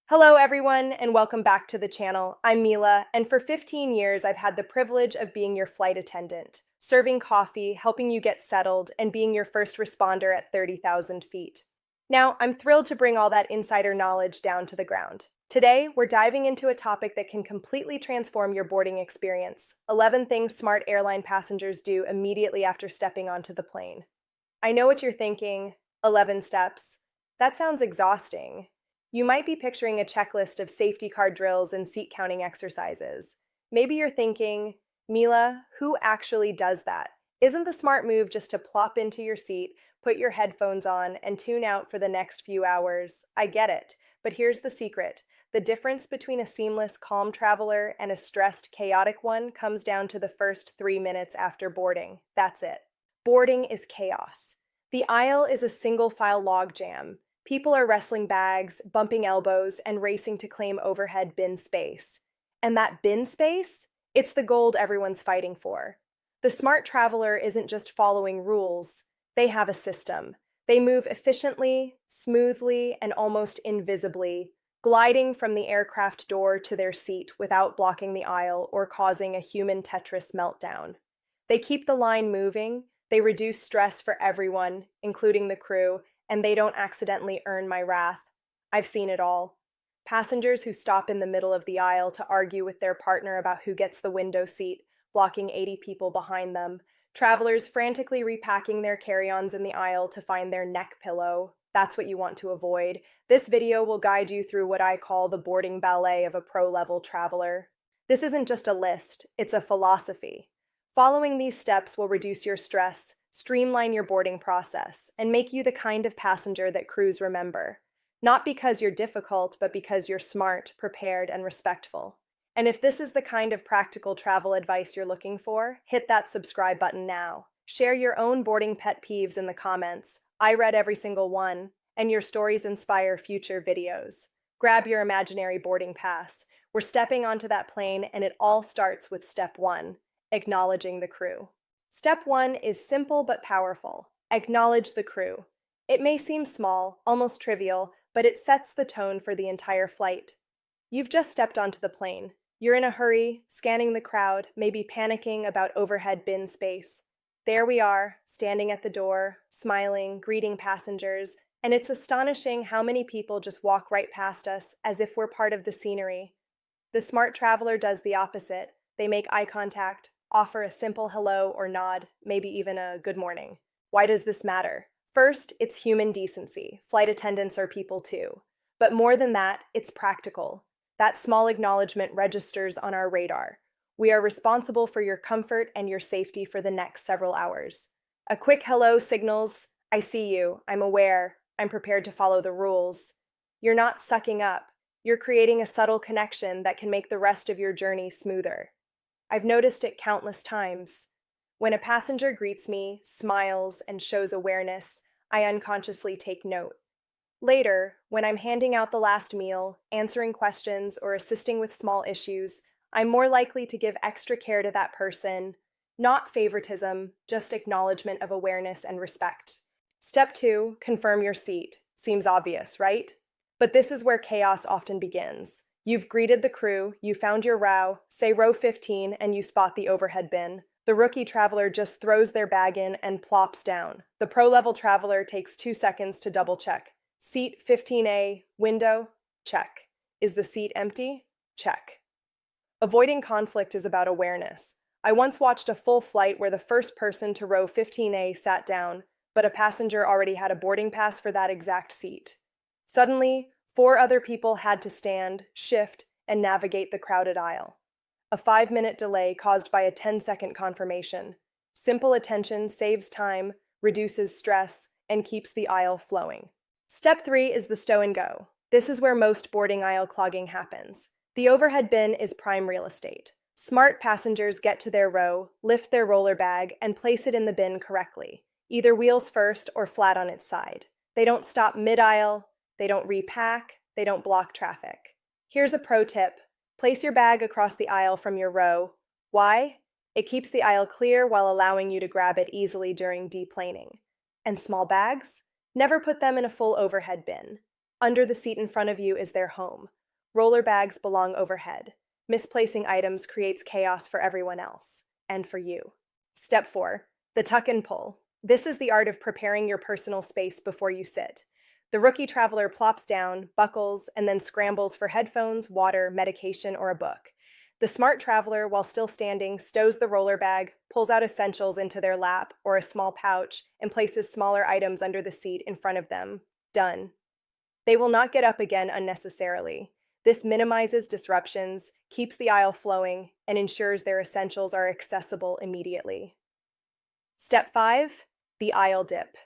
Hello, everyone, and welcome back to the channel. I'm Mila, and for 15 years, I've had the privilege of being your flight attendant, serving coffee, helping you get settled, and being your first responder at 30,000 feet. Now, I'm thrilled to bring all that insider knowledge down to the ground. Today, we're diving into a topic that can completely transform your boarding experience: 11 things smart airline passengers do immediately after stepping onto the plane. I know what you're thinking: 11 steps. That sounds exhausting. You might be picturing a checklist of safety car drills and seat counting exercises. Maybe you're thinking, Mila, who actually does that? Isn't the smart move just to plop into your seat, put your headphones on, and tune out for the next few hours? I get it, but here's the secret. The difference between a seamless, calm traveler and a stressed, chaotic one comes down to the first 3 minutes after boarding. That's it. Boarding is chaos. The aisle is a single-file logjam. People are wrestling bags, bumping elbows, and racing to claim overhead bin space. And that bin space? It's the gold everyone's fighting for. The smart traveler isn't just following rules. They have a system. They move efficiently, smoothly, and almost invisibly, gliding from the aircraft door to their seat without blocking the aisle or causing a human Tetris meltdown. They keep the line moving, they reduce stress for everyone, including the crew, and they don't accidentally earn my wrath. I've seen it all. Passengers who stop in the middle of the aisle to argue with their partner about who gets the window seat, blocking 80 people behind them. Travelers frantically repacking their carry-ons in the aisle to find their neck pillow. That's what you want to avoid. This video will guide you through what I call the boarding ballet of a pro-level traveler. This isn't just a list, it's a philosophy. Following these steps will reduce your stress, streamline your boarding process, and make you the kind of passenger that crews remember. Not because you're difficult, but because you're smart, prepared, and respectful. And if this is the kind of practical travel advice you're looking for, hit that subscribe button now. Share your own boarding pet peeves in the comments. I read every single one, and your stories inspire future videos. Grab your imaginary boarding pass. We're stepping onto that plane, and it all starts with step 1, acknowledging the crew. Step 1 is simple but powerful. Acknowledge the crew. It may seem small, almost trivial, but it sets the tone for the entire flight. You've just stepped onto the plane. You're in a hurry, scanning the crowd, maybe panicking about overhead bin space. There we are, standing at the door, smiling, greeting passengers, and it's astonishing how many people just walk right past us as if we're part of the scenery. The smart traveler does the opposite. They make eye contact, offer a simple hello or nod, maybe even a good morning. Why does this matter? First, it's human decency. Flight attendants are people too. But more than that, it's practical. That small acknowledgement registers on our radar. We are responsible for your comfort and your safety for the next several hours. A quick hello signals, I see you, I'm aware, I'm prepared to follow the rules. You're not sucking up. You're creating a subtle connection that can make the rest of your journey smoother. I've noticed it countless times. When a passenger greets me, smiles, and shows awareness, I unconsciously take note. Later, when I'm handing out the last meal, answering questions, or assisting with small issues, I'm more likely to give extra care to that person. Not favoritism, just acknowledgement of awareness and respect. Step 2, confirm your seat. Seems obvious, right? But this is where chaos often begins. You've greeted the crew, you found your row, say row 15, and you spot the overhead bin. The rookie traveler just throws their bag in and plops down. The pro-level traveler takes 2 seconds to double-check. Seat 15A, window? Check. Is the seat empty? Check. Avoiding conflict is about awareness. I once watched a full flight where the first person to row 15A sat down, but a passenger already had a boarding pass for that exact seat. Suddenly, 4 other people had to stand, shift, and navigate the crowded aisle. A 5-minute delay caused by a 10-second confirmation. Simple attention saves time, reduces stress, and keeps the aisle flowing. Step 3 is the stow and go. This is where most boarding aisle clogging happens. The overhead bin is prime real estate. Smart passengers get to their row, lift their roller bag, and place it in the bin correctly, either wheels first or flat on its side. They don't stop mid-aisle, they don't repack, they don't block traffic. Here's a pro tip. Place your bag across the aisle from your row. Why? It keeps the aisle clear while allowing you to grab it easily during deplaning. And small bags? Never put them in a full overhead bin. Under the seat in front of you is their home. Roller bags belong overhead. Misplacing items creates chaos for everyone else, and for you. Step 4. The tuck and pull. This is the art of preparing your personal space before you sit. The rookie traveler plops down, buckles, and then scrambles for headphones, water, medication, or a book. The smart traveler, while still standing, stows the roller bag, pulls out essentials into their lap or a small pouch, and places smaller items under the seat in front of them. Done. They will not get up again unnecessarily. This minimizes disruptions, keeps the aisle flowing, and ensures their essentials are accessible immediately. Step 5. The aisle dip.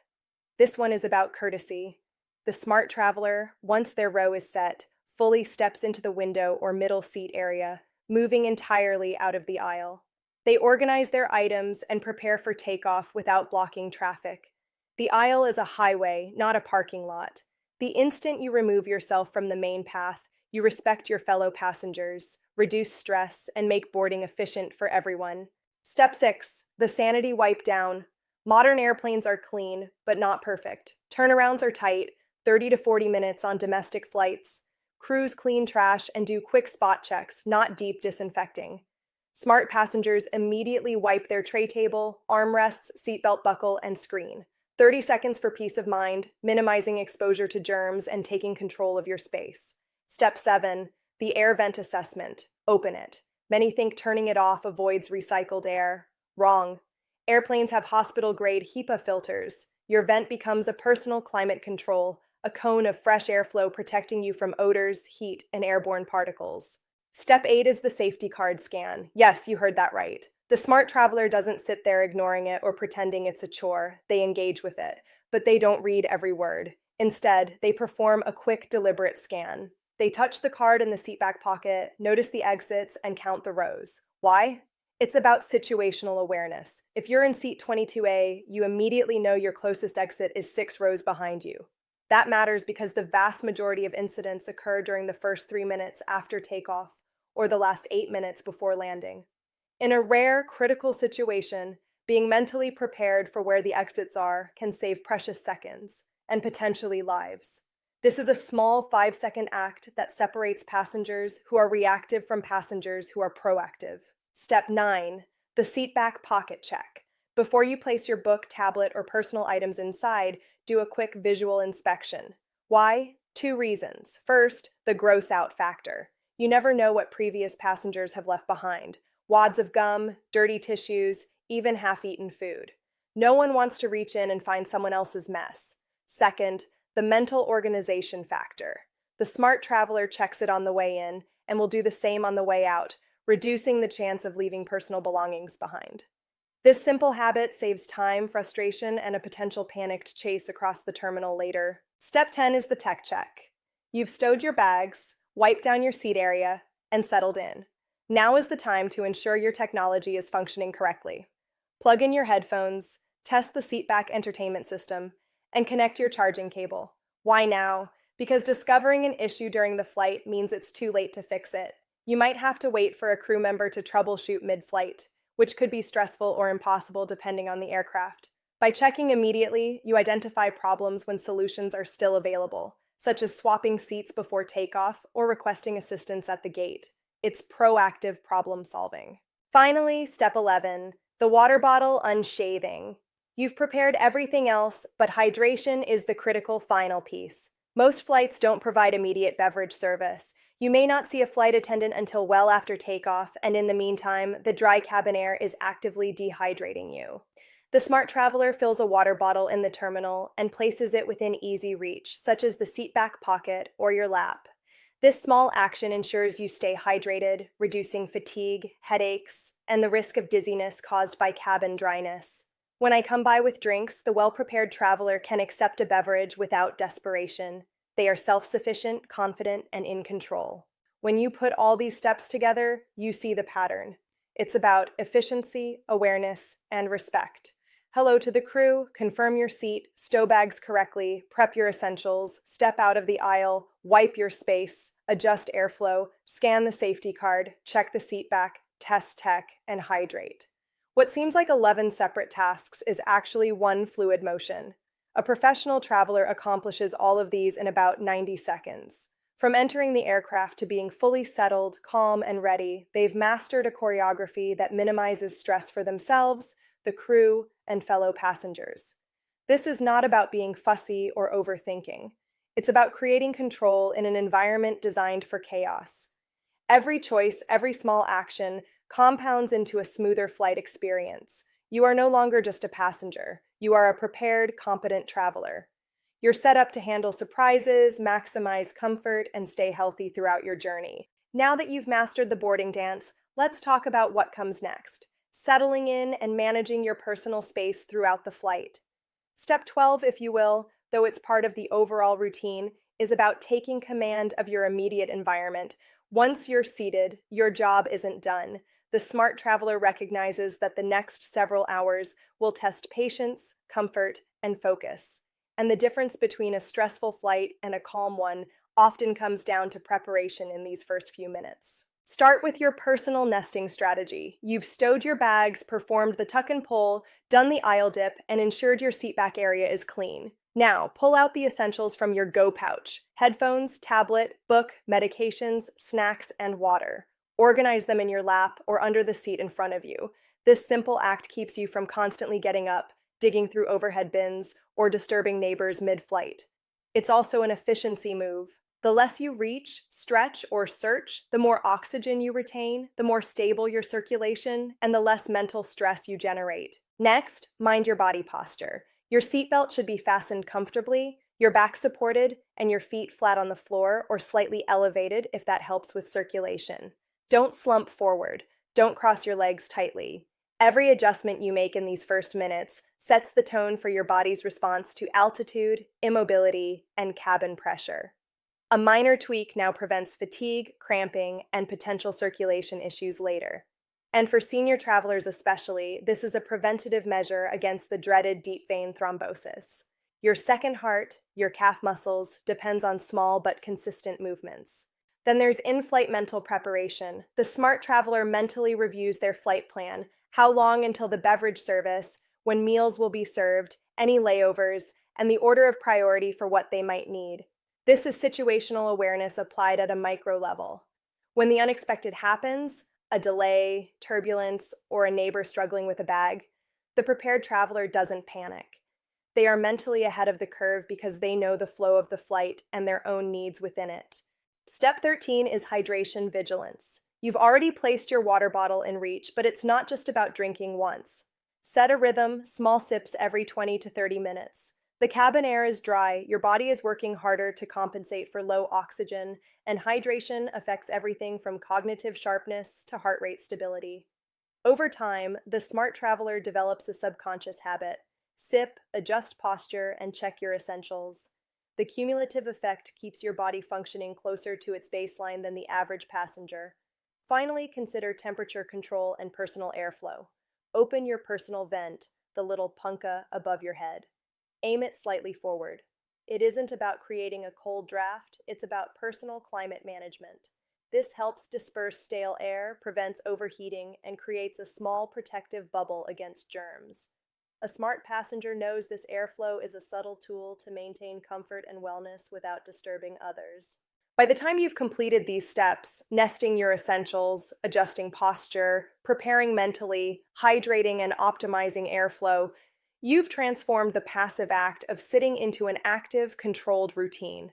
This one is about courtesy. The smart traveler, once their row is set, fully steps into the window or middle seat area, moving entirely out of the aisle. They organize their items and prepare for takeoff without blocking traffic. The aisle is a highway, not a parking lot. The instant you remove yourself from the main path, you respect your fellow passengers, reduce stress, and make boarding efficient for everyone. Step 6. The sanity wipe down. Modern airplanes are clean, but not perfect. Turnarounds are tight, 30 to 40 minutes on domestic flights. Crews clean trash and do quick spot checks, not deep disinfecting. Smart passengers immediately wipe their tray table, armrests, seatbelt buckle, and screen. 30 seconds for peace of mind, minimizing exposure to germs and taking control of your space. Step 7. The air vent assessment. Open it. Many think turning it off avoids recycled air. Wrong. Airplanes have hospital-grade HEPA filters. Your vent becomes a personal climate control, a cone of fresh airflow protecting you from odors, heat, and airborne particles. Step 8 is the safety card scan. Yes, you heard that right. The smart traveler doesn't sit there ignoring it or pretending it's a chore. They engage with it, but they don't read every word. Instead, they perform a quick, deliberate scan. They touch the card in the seatback pocket, notice the exits, and count the rows. Why? It's about situational awareness. If you're in seat 22A, you immediately know your closest exit is 6 rows behind you. That matters because the vast majority of incidents occur during the first 3 minutes after takeoff or the last 8 minutes before landing. In a rare, critical situation, being mentally prepared for where the exits are can save precious seconds and potentially lives. This is a small 5-second act that separates passengers who are reactive from passengers who are proactive. Step 9. The seatback pocket check. Before you place your book, tablet, or personal items inside, do a quick visual inspection. Why? 2 reasons. First, the gross out factor. You never know what previous passengers have left behind. Wads of gum, dirty tissues, even half-eaten food. No one wants to reach in and find someone else's mess. Second, the mental organization factor. The smart traveler checks it on the way in and will do the same on the way out, reducing the chance of leaving personal belongings behind. This simple habit saves time, frustration, and a potential panicked chase across the terminal later. Step 10 is the tech check. You've stowed your bags, wiped down your seat area, and settled in. Now is the time to ensure your technology is functioning correctly. Plug in your headphones, test the seatback entertainment system, and connect your charging cable. Why now? Because discovering an issue during the flight means it's too late to fix it. You might have to wait for a crew member to troubleshoot mid-flight, which could be stressful or impossible depending on the aircraft. By checking immediately, you identify problems when solutions are still available, such as swapping seats before takeoff or requesting assistance at the gate. It's proactive problem solving. Finally, step 11, the water bottle unshathing. You've prepared everything else, but hydration is the critical final piece. Most flights don't provide immediate beverage service. You may not see a flight attendant until well after takeoff, and in the meantime, the dry cabin air is actively dehydrating you. The smart traveler fills a water bottle in the terminal and places it within easy reach, such as the seatback pocket or your lap. This small action ensures you stay hydrated, reducing fatigue, headaches, and the risk of dizziness caused by cabin dryness. When I come by with drinks, the well-prepared traveler can accept a beverage without desperation. They are self-sufficient, confident, and in control. When you put all these steps together, you see the pattern. It's about efficiency, awareness, and respect. Hello to the crew, confirm your seat, stow bags correctly, prep your essentials, step out of the aisle, wipe your space, adjust airflow, scan the safety card, check the seat back, test tech, and hydrate. What seems like 11 separate tasks is actually one fluid motion. A professional traveler accomplishes all of these in about 90 seconds. From entering the aircraft to being fully settled, calm, and ready, they've mastered a choreography that minimizes stress for themselves, the crew, and fellow passengers. This is not about being fussy or overthinking. It's about creating control in an environment designed for chaos. Every choice, every small action compounds into a smoother flight experience. You are no longer just a passenger. You are a prepared, competent traveler. You're set up to handle surprises, maximize comfort, and stay healthy throughout your journey. Now that you've mastered the boarding dance, let's talk about what comes next: settling in and managing your personal space throughout the flight. Step 12, if you will, though it's part of the overall routine, is about taking command of your immediate environment. Once you're seated, your job isn't done. The smart traveler recognizes that the next several hours will test patience, comfort, and focus. And the difference between a stressful flight and a calm one often comes down to preparation in these first few minutes. Start with your personal nesting strategy. You've stowed your bags, performed the tuck and pull, done the aisle dip, and ensured your seatback area is clean. Now, pull out the essentials from your go pouch: headphones, tablet, book, medications, snacks, and water. Organize them in your lap or under the seat in front of you. This simple act keeps you from constantly getting up, digging through overhead bins, or disturbing neighbors mid-flight. It's also an efficiency move. The less you reach, stretch, or search, the more oxygen you retain, the more stable your circulation, and the less mental stress you generate. Next, mind your body posture. Your seatbelt should be fastened comfortably, your back supported, and your feet flat on the floor or slightly elevated if that helps with circulation. Don't slump forward. Don't cross your legs tightly. Every adjustment you make in these first minutes sets the tone for your body's response to altitude, immobility, and cabin pressure. A minor tweak now prevents fatigue, cramping, and potential circulation issues later. And for senior travelers especially, this is a preventative measure against the dreaded deep vein thrombosis. Your second heart, your calf muscles, depends on small but consistent movements. Then there's in-flight mental preparation. The smart traveler mentally reviews their flight plan: how long until the beverage service, when meals will be served, any layovers, and the order of priority for what they might need. This is situational awareness applied at a micro level. When the unexpected happens, a delay, turbulence, or a neighbor struggling with a bag, the prepared traveler doesn't panic. They are mentally ahead of the curve because they know the flow of the flight and their own needs within it. Step 13 is hydration vigilance. You've already placed your water bottle in reach, but it's not just about drinking once. Set a rhythm, small sips every 20 to 30 minutes. The cabin air is dry, your body is working harder to compensate for low oxygen, and hydration affects everything from cognitive sharpness to heart rate stability. Over time, the smart traveler develops a subconscious habit: sip, adjust posture, and check your essentials. The cumulative effect keeps your body functioning closer to its baseline than the average passenger. Finally, consider temperature control and personal airflow. Open your personal vent, the little punka above your head. Aim it slightly forward. It isn't about creating a cold draft, it's about personal climate management. This helps disperse stale air, prevents overheating, and creates a small protective bubble against germs. A smart passenger knows this airflow is a subtle tool to maintain comfort and wellness without disturbing others. By the time you've completed these steps, nesting your essentials, adjusting posture, preparing mentally, hydrating and optimizing airflow, you've transformed the passive act of sitting into an active, controlled routine.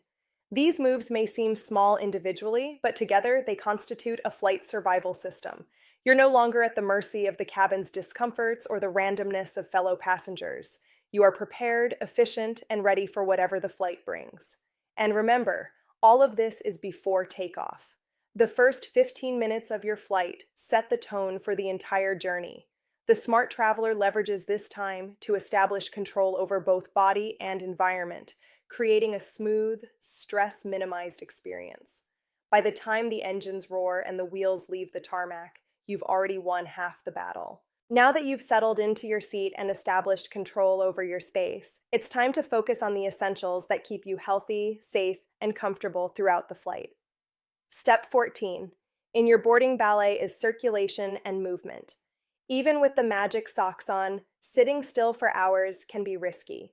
These moves may seem small individually, but together they constitute a flight survival system. You're no longer at the mercy of the cabin's discomforts or the randomness of fellow passengers. You are prepared, efficient, and ready for whatever the flight brings. And remember, all of this is before takeoff. The first 15 minutes of your flight set the tone for the entire journey. The smart traveler leverages this time to establish control over both body and environment, creating a smooth, stress-minimized experience. By the time the engines roar and the wheels leave the tarmac, you've already won half the battle. Now that you've settled into your seat and established control over your space, it's time to focus on the essentials that keep you healthy, safe, and comfortable throughout the flight. Step 14. In your boarding ballet is circulation and movement. Even with the magic socks on, sitting still for hours can be risky.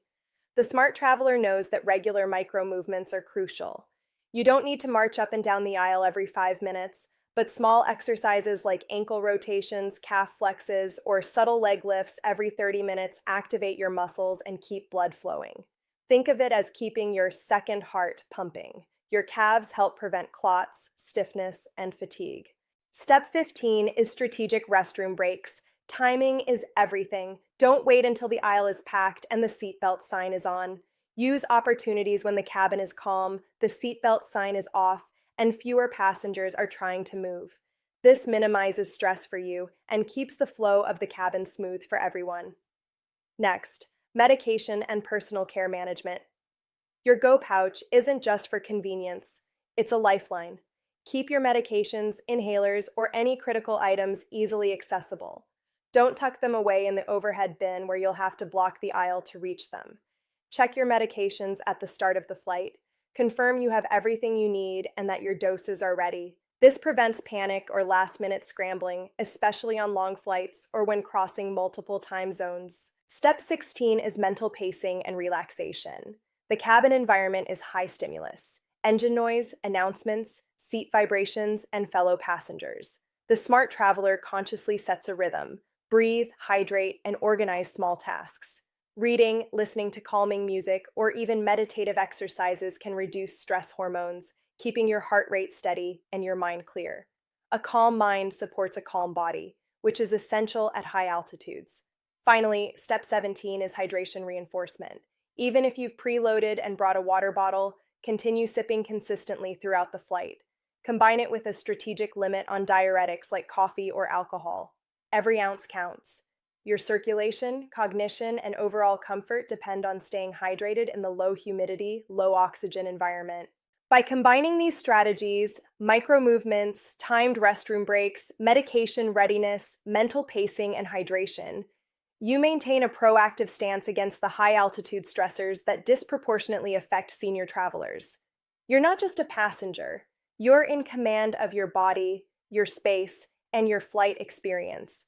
The smart traveler knows that regular micro movements are crucial. You don't need to march up and down the aisle every 5 minutes, but small exercises like ankle rotations, calf flexes, or subtle leg lifts every 30 minutes activate your muscles and keep blood flowing. Think of it as keeping your second heart pumping. Your calves help prevent clots, stiffness, and fatigue. Step 15 is strategic restroom breaks. Timing is everything. Don't wait until the aisle is packed and the seatbelt sign is on. Use opportunities when the cabin is calm, the seatbelt sign is off, and fewer passengers are trying to move. This minimizes stress for you and keeps the flow of the cabin smooth for everyone. Next, medication and personal care management. Your Go pouch isn't just for convenience, it's a lifeline. Keep your medications, inhalers, or any critical items easily accessible. Don't tuck them away in the overhead bin where you'll have to block the aisle to reach them. Check your medications at the start of the flight. Confirm you have everything you need and that your doses are ready. This prevents panic or last-minute scrambling, especially on long flights or when crossing multiple time zones. Step 16 is mental pacing and relaxation. The cabin environment is high stimulus. Engine noise, announcements, seat vibrations, and fellow passengers. The smart traveler consciously sets a rhythm. Breathe, hydrate, and organize small tasks. Reading, listening to calming music, or even meditative exercises can reduce stress hormones, keeping your heart rate steady and your mind clear. A calm mind supports a calm body, which is essential at high altitudes. Finally, step 17 is hydration reinforcement. Even if you've preloaded and brought a water bottle, continue sipping consistently throughout the flight. Combine it with a strategic limit on diuretics like coffee or alcohol. Every ounce counts. Your circulation, cognition, and overall comfort depend on staying hydrated in the low humidity, low oxygen environment. By combining these strategies, micro movements, timed restroom breaks, medication readiness, mental pacing, and hydration, you maintain a proactive stance against the high-altitude stressors that disproportionately affect senior travelers. You're not just a passenger. You're in command of your body, your space, and your flight experience.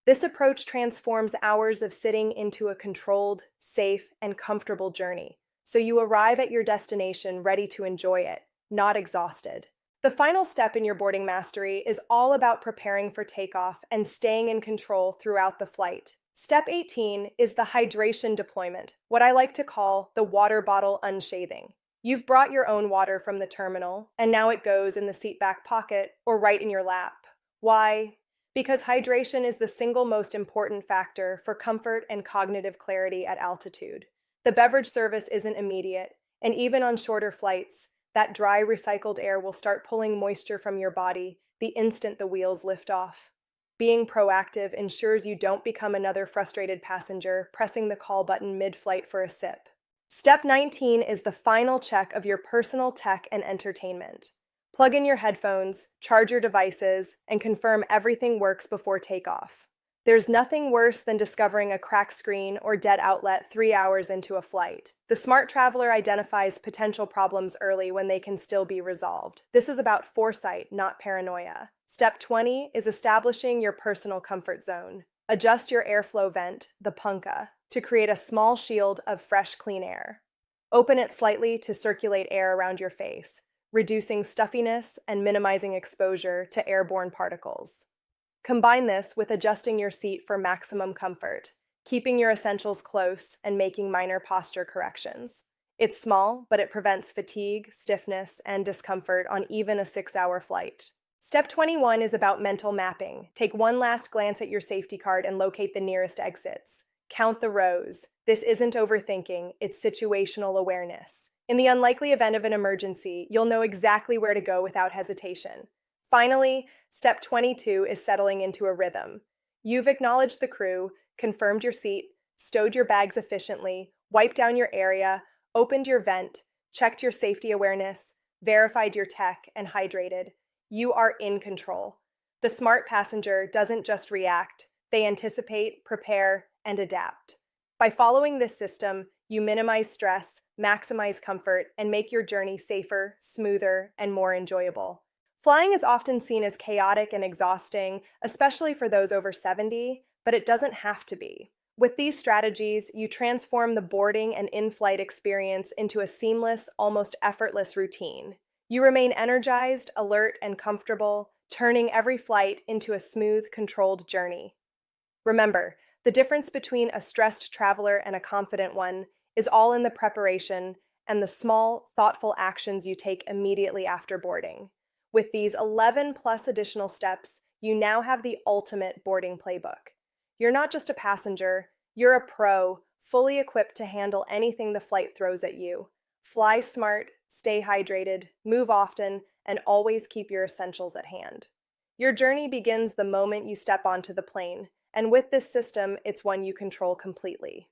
This approach transforms hours of sitting into a controlled, safe, and comfortable journey, so you arrive at your destination ready to enjoy it, not exhausted. The final step in your boarding mastery is all about preparing for takeoff and staying in control throughout the flight. Step 18 is the hydration deployment, what I like to call the water bottle unshathing. You've brought your own water from the terminal, and now it goes in the seat back pocket or right in your lap. Why? Because hydration is the single most important factor for comfort and cognitive clarity at altitude. The beverage service isn't immediate, and even on shorter flights, that dry recycled air will start pulling moisture from your body the instant the wheels lift off. Being proactive ensures you don't become another frustrated passenger pressing the call button mid-flight for a sip. Step 19 is the final check of your personal tech and entertainment. Plug in your headphones, charge your devices, and confirm everything works before takeoff. There's nothing worse than discovering a cracked screen or dead outlet 3 hours into a flight. The smart traveler identifies potential problems early when they can still be resolved. This is about foresight, not paranoia. Step 20 is establishing your personal comfort zone. Adjust your airflow vent, the punka, to create a small shield of fresh, clean air. Open it slightly to circulate air around your face, reducing stuffiness and minimizing exposure to airborne particles. Combine this with adjusting your seat for maximum comfort, keeping your essentials close and making minor posture corrections. It's small, but it prevents fatigue, stiffness, and discomfort on even a 6-hour flight. Step 21 is about mental mapping. Take one last glance at your safety card and locate the nearest exits. Count the rows. This isn't overthinking, it's situational awareness. In the unlikely event of an emergency, you'll know exactly where to go without hesitation. Finally, step 22 is settling into a rhythm. You've acknowledged the crew, confirmed your seat, stowed your bags efficiently, wiped down your area, opened your vent, checked your safety awareness, verified your tech, and hydrated. You are in control. The smart passenger doesn't just react, they anticipate, prepare, and adapt. By following this system, you minimize stress, maximize comfort, and make your journey safer, smoother, and more enjoyable. Flying is often seen as chaotic and exhausting, especially for those over 70, but it doesn't have to be. With these strategies, you transform the boarding and in-flight experience into a seamless, almost effortless routine. You remain energized, alert, and comfortable, turning every flight into a smooth, controlled journey. Remember, the difference between a stressed traveler and a confident one is all in the preparation and the small, thoughtful actions you take immediately after boarding. With these 11 plus additional steps, you now have the ultimate boarding playbook. You're not just a passenger, you're a pro, fully equipped to handle anything the flight throws at you. Fly smart, stay hydrated, move often, and always keep your essentials at hand. Your journey begins the moment you step onto the plane, and with this system, it's one you control completely.